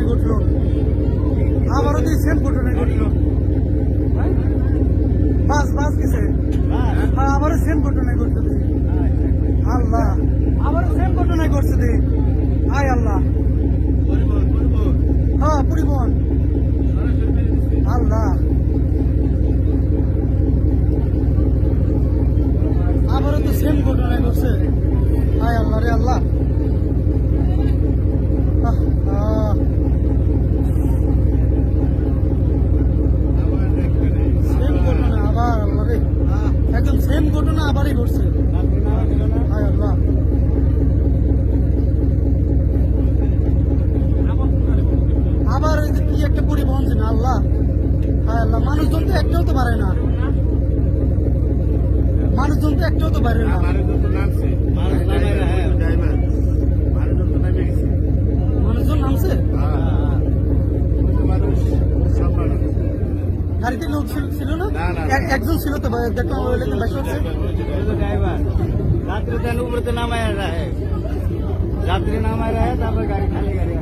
ঘটলো, আবারও তো সেম ঘটনা ঘটলো। বাস গেছে, হ্যাঁ আবারও সেম ঘটনা ঘটলো। আল্লাহ, আবারও সেম ঘটনা ঘটছে দে। আয় আল্লাহ, হ্যাঁ পরিবহন। আল্লাহ, আবারও তো সেম ঘটনা ঘটছে। আয় আল্লাহ রে আল্লাহ, সেম ঘটনা আবার। আল্লাহ রে, একদম সেম ঘটনা আবারই ঘটছে। আয় আল্লাহ, আবার ওই যে কি একটা পরিবহন ছিল। আল্লাহ, হায় আল্লাহ, মানুষজন তো একটাও তো পারে না, মানুষজন তো একটাও তো পারে না। মানুষজন নামছে, গাড়িতে লোক ছিল না, একজন ছিল তো দেখলাম বেশি হচ্ছে। रात्रि तन ऊपर तो नाम आया रहा है, रात्रि नाम आ रहा है, तब गाड़ी खाली गाड़ी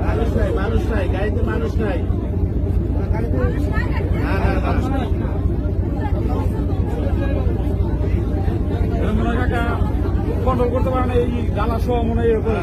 मानुष नहीं गाड़ी तो मानुष नहीं কন্ট্রোল করতে পারে না, এই জানা সহ মনে হয় এরকম